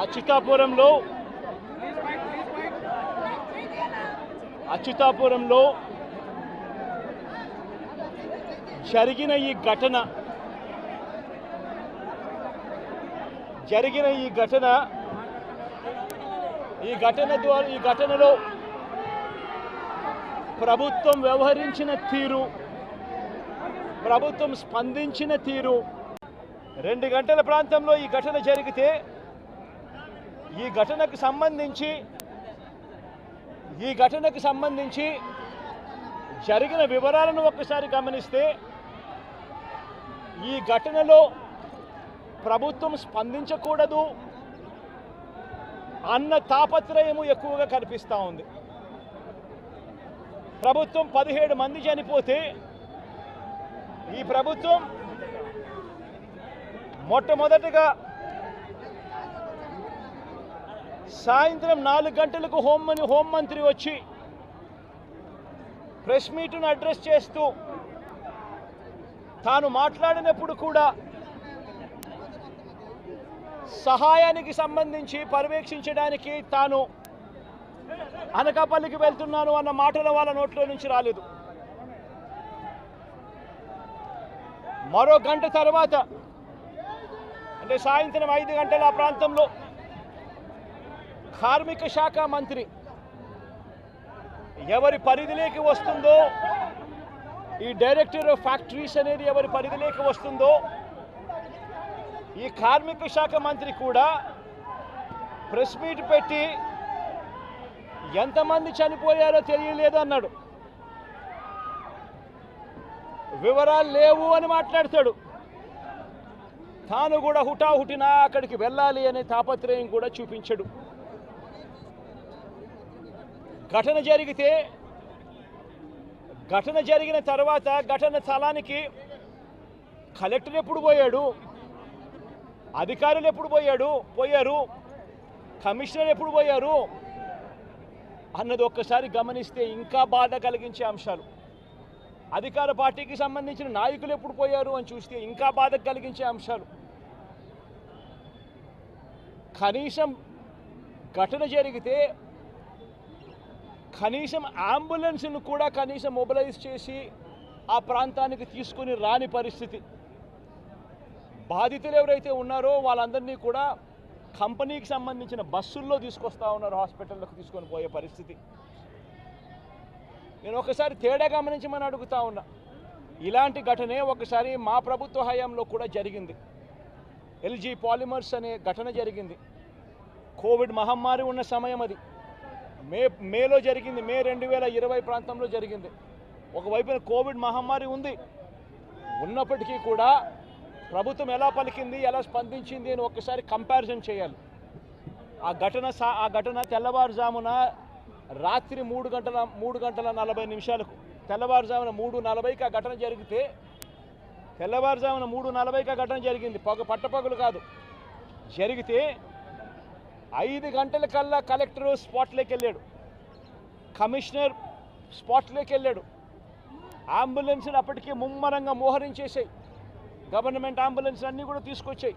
అచ్యుతాపురంలో జరిగిన ఈ ఘటనలో ప్రభుత్వం వ్యవహరించిన తీరు, ప్రభుత్వం స్పందించిన తీరు, 2 గంటల ప్రాంతంలో ఈ ఘటన జరిగితే ఈ ఘటనకు సంబంధించి జరిగిన వివరాలను ఒక్కసారి గమనిస్తే ఈ ఘటనలో ప్రభుత్వం స్పందించకూడదు అన్న తాపత్రయము ఎక్కువగా కనిపిస్తూ ఉంది. ప్రభుత్వం 17 మంది చనిపోతే ఈ ప్రభుత్వం మొట్టమొదటగా సాయంత్రం 4 గంటలకు హోంమంత్రి వచ్చి ప్రెస్ మీట్ను అడ్రస్ చేస్తూ తాను మాట్లాడినప్పుడు కూడా సహాయానికి సంబంధించి పర్యవేక్షించడానికి తాను అనకాపల్లికి వెళ్తున్నాను అన్న మాటలు వాళ్ళ నోట్లో నుంచి రాలేదు. మరో గంట తర్వాత అంటే సాయంత్రం 5 గంటల ఆ ప్రాంతంలో కార్మిక శాఖ మంత్రి ఎవరి పరిధిలోకి వస్తుందో, ఈ డైరెక్టర్ ఆఫ్ ఫ్యాక్టరీస్ అనేది ఎవరి పరిధిలోకి వస్తుందో, ఈ కార్మిక శాఖ మంత్రి కూడా ప్రెస్ మీట్ పెట్టి ఎంతమంది చనిపోయారో తెలియలేదు అన్నాడు. వివరాలు లేవు అని మాట్లాడతాడు. తాను కూడా హుటాహుటిన అక్కడికి వెళ్ళాలి అనే తాపత్రయం కూడా చూపించడు. ఘటన జరిగిన తర్వాత ఘటన స్థలానికి కలెక్టర్ ఎప్పుడు పోయాడు, అధికారులు ఎప్పుడు పోయారు, కమిషనర్ ఎప్పుడు పోయారు అన్నది ఒక్కసారి గమనిస్తే ఇంకా బాధ కలిగించే అంశాలు. అధికార పార్టీకి సంబంధించిన నాయకులు ఎప్పుడు పోయారు అని చూస్తే ఇంకా బాధ కలిగించే అంశాలు. కనీసం ఘటన జరిగితే కనీసం అంబులెన్స్ను కూడా కనీసం మొబిలైజ్ చేసి ఆ ప్రాంతానికి తీసుకుని రాని పరిస్థితి. బాధితులు ఎవరైతే ఉన్నారో వాళ్ళందరినీ కూడా కంపెనీకి సంబంధించిన బస్సుల్లో తీసుకొస్తా ఉన్నారు, హాస్పిటల్లోకి తీసుకొని పోయే పరిస్థితి. నేను ఒకసారి తేడా గమనించమని అడుగుతా ఉన్నా. ఇలాంటి ఘటనే ఒకసారి మా ప్రభుత్వ హయాంలో కూడా జరిగింది. ఎల్జీ పాలిమర్స్ అనే ఘటన జరిగింది. కోవిడ్ మహమ్మారి ఉన్న సమయం అది. మేలో జరిగింది, మే 2020 ప్రాంతంలో జరిగింది. ఒకవైపున కోవిడ్ మహమ్మారి ఉన్నప్పటికీ కూడా ప్రభుత్వం ఎలా పలికింది, ఎలా స్పందించింది అని ఒక్కసారి కంపారిజన్ చేయాలి. ఆ ఘటన తెల్లవారుజామున రాత్రి 3:40 తెల్లవారుజామున 3:40కి ఆ ఘటన జరిగితే, తెల్లవారుజామున 3:40కి ఆ ఘటన జరిగింది, పట్టపగలు కాదు. జరిగితే 5 గంటలకల్లా కలెక్టర్ స్పాట్లోకి వెళ్ళాడు, కమిషనర్ స్పాట్లోకి వెళ్ళాడు. అంబులెన్స్లు అప్పటికే ముమ్మరంగా మోహరించేసాయి. గవర్నమెంట్ అంబులెన్స్ అన్నీ కూడా తీసుకొచ్చాయి.